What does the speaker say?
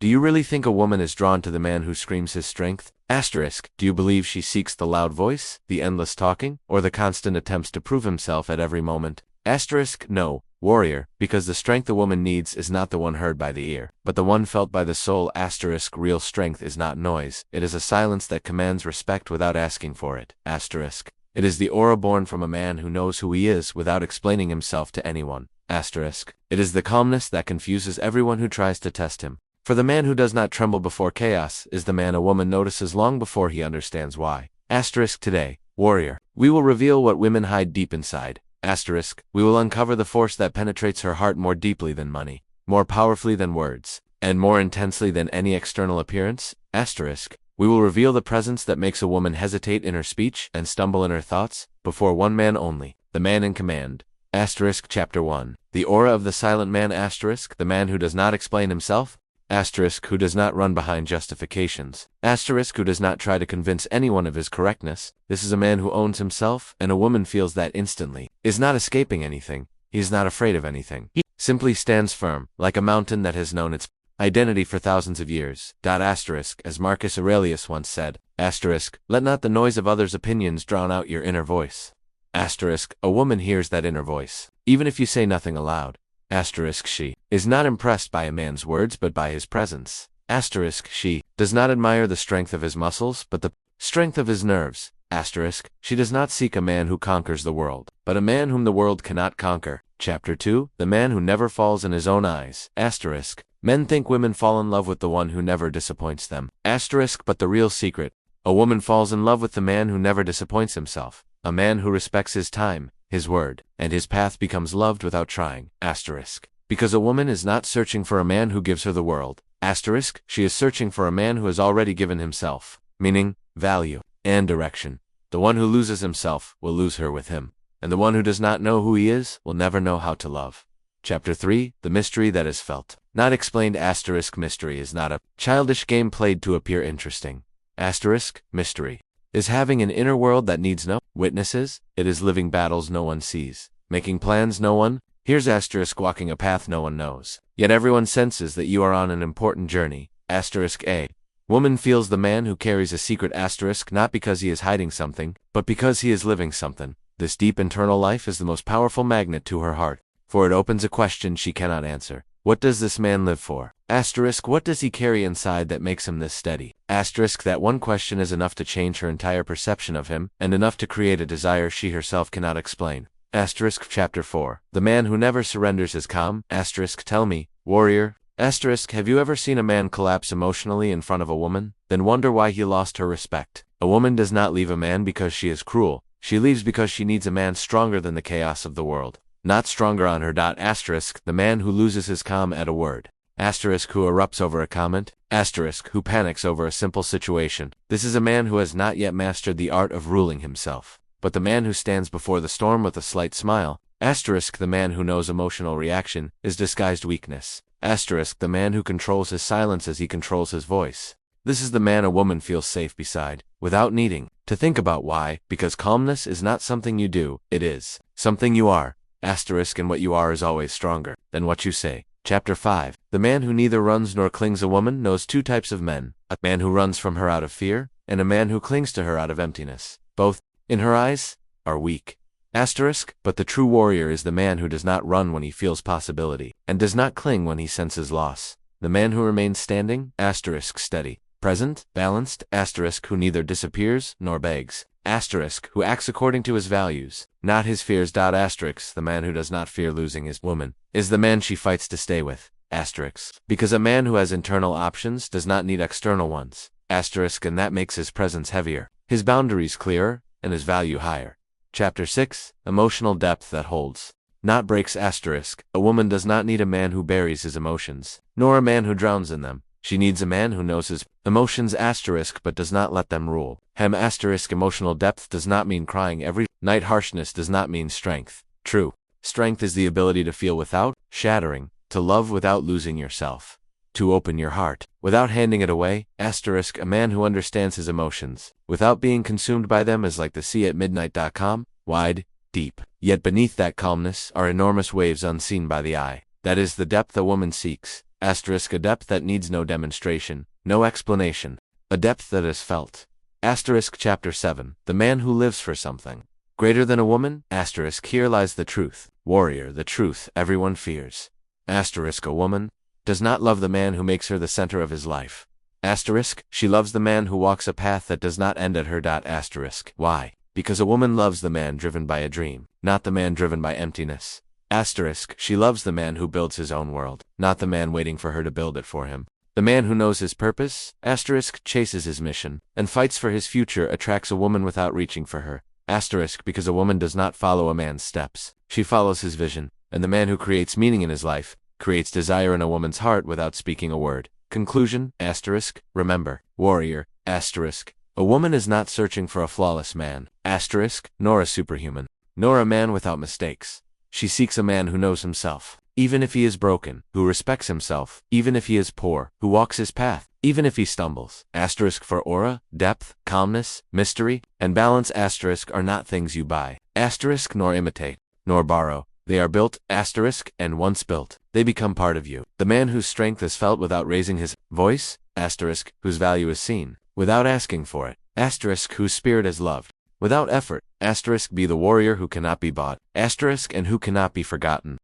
Do you really think a woman is drawn to the man who screams his strength? Asterisk. Do you believe she seeks the loud voice, the endless talking, or the constant attempts to prove himself at every moment? Asterisk. No, warrior, because the strength a woman needs is not the one heard by the ear, but the one felt by the soul. Asterisk. Real strength is not noise. It is a silence that commands respect without asking for it. Asterisk. It is the aura born from a man who knows who he is without explaining himself to anyone. Asterisk. It is the calmness that confuses everyone who tries to test him. For the man who does not tremble before chaos is the man a woman notices long before he understands why. Asterisk. Today, warrior, we will reveal what women hide deep inside. Asterisk. We will uncover the force that penetrates her heart more deeply than money, more powerfully than words, and more intensely than any external appearance. Asterisk. We will reveal the presence that makes a woman hesitate in her speech and stumble in her thoughts, before one man only, the man in command. Asterisk. Chapter 1. The aura of the silent man. Asterisk. The man who does not explain himself. Asterisk. Who does not run behind justifications. Asterisk. Who does not try to convince anyone of his correctness. This is a man who owns himself, and a woman feels that instantly. Is not escaping anything. He is not afraid of anything. He simply stands firm, like a mountain that has known its identity for thousands of years. Asterisk. As Marcus Aurelius once said. Asterisk. Let not the noise of others' opinions drown out your inner voice. Asterisk. A woman hears that inner voice, even if you say nothing aloud. Asterisk. She is not impressed by a man's words but by his presence. Asterisk. She does not admire the strength of his muscles but the strength of his nerves. Asterisk. She does not seek a man who conquers the world, but a man whom the world cannot conquer. Chapter 2. The man who never falls in his own eyes. Asterisk. Men think women fall in love with the one who never disappoints them. Asterisk. But the real secret, a woman falls in love with the man who never disappoints himself, a man who respects his time, his word, and his path becomes loved without trying. Asterisk. Because a woman is not searching for a man who gives her the world. Asterisk. She is searching for a man who has already given himself meaning, value, and direction. The one who loses himself will lose her with him, and the one who does not know who he is will never know how to love. Chapter 3. The mystery that is felt, not explained. Asterisk. Mystery is not a childish game played to appear interesting. Asterisk. Mystery is having an inner world that needs no witnesses. It is living battles no one sees, making plans no one hears. Asterisk. Walking a path no one knows, yet everyone senses that you are on an important journey. Asterisk. A woman feels the man who carries a secret. Asterisk. Not because he is hiding something, but because he is living something. This deep internal life is the most powerful magnet to her heart, for it opens a question she cannot answer. What does this man live for? Asterisk. What does he carry inside that makes him this steady? Asterisk. That one question is enough to change her entire perception of him, and enough to create a desire she herself cannot explain. Asterisk. Chapter 4. The man who never surrenders his calm. Asterisk. Tell me, warrior. Asterisk. Have you ever seen a man collapse emotionally in front of a woman, then wonder why he lost her respect? A woman does not leave a man because she is cruel. She leaves because she needs a man stronger than the chaos of the world, not stronger on her. Asterisk. The man who loses his calm at a word. Asterisk. Who erupts over a comment. Asterisk. Who panics over a simple situation. This is a man who has not yet mastered the art of ruling himself, but the man who stands before the storm with a slight smile. Asterisk. The man who knows emotional reaction is disguised weakness. Asterisk. The man who controls his silence as he controls his voice. This is the man a woman feels safe beside, without needing to think about why, because calmness is not something you do, it is something you are. Asterisk. And what you are is always stronger than what you say. Chapter 5. The man who neither runs nor clings. A woman knows two types of men, a man who runs from her out of fear, and a man who clings to her out of emptiness. Both, in her eyes, are weak. Asterisk. But the true warrior is the man who does not run when he feels possibility, and does not cling when he senses loss. The man who remains standing. Asterisk. Steady, present, balanced. Asterisk. Who neither disappears nor begs. Asterisk. Who acts according to his values, not his fears. Asterisk. The man who does not fear losing his woman is the man she fights to stay with. Asterisk. Because a man who has internal options does not need external ones. Asterisk. And that makes his presence heavier, his boundaries clearer, and his value higher. Chapter 6. Emotional depth that holds, not breaks. Asterisk. A woman does not need a man who buries his emotions, nor a man who drowns in them. She needs a man who knows his emotions. Asterisk. But does not let them rule him. Asterisk. Emotional depth does not mean crying every night. Harshness does not mean strength. True strength is the ability to feel without shattering, to love without losing yourself, to open your heart without handing it away. Asterisk. A man who understands his emotions without being consumed by them is like the sea at midnight. Wide, deep, yet beneath that calmness are enormous waves unseen by the eye. That is the depth a woman seeks, Asterisk a depth that needs no demonstration, no explanation. A depth that is felt. Asterisk chapter 7. The man who lives for something greater than a woman. Asterisk here lies the truth. Warrior, the truth everyone fears. Asterisk a woman does not love the man who makes her the center of his life. Asterisk, she loves the man who walks a path that does not end at her. Asterisk. Why? Because a woman loves the man driven by a dream, not the man driven by emptiness. Asterisk, she loves the man who builds his own world, not the man waiting for her to build it for him. The man who knows his purpose, asterisk, chases his mission, and fights for his future attracts a woman without reaching for her. Asterisk, because a woman does not follow a man's steps, she follows his vision, and the man who creates meaning in his life, creates desire in a woman's heart without speaking a word. Conclusion, asterisk, remember, warrior, asterisk, a woman is not searching for a flawless man, asterisk, nor a superhuman, nor a man without mistakes. She seeks a man who knows himself, even if he is broken, who respects himself, even if he is poor, who walks his path, even if he stumbles. Asterisk for aura, depth, calmness, mystery, and balance asterisk are not things you buy, asterisk nor imitate, nor borrow. They are built, asterisk, and once built, they become part of you. The man whose strength is felt without raising his voice, asterisk, whose value is seen, without asking for it, asterisk, whose spirit is loved, without effort, asterisk, be the warrior who cannot be bought, asterisk, and who cannot be forgotten.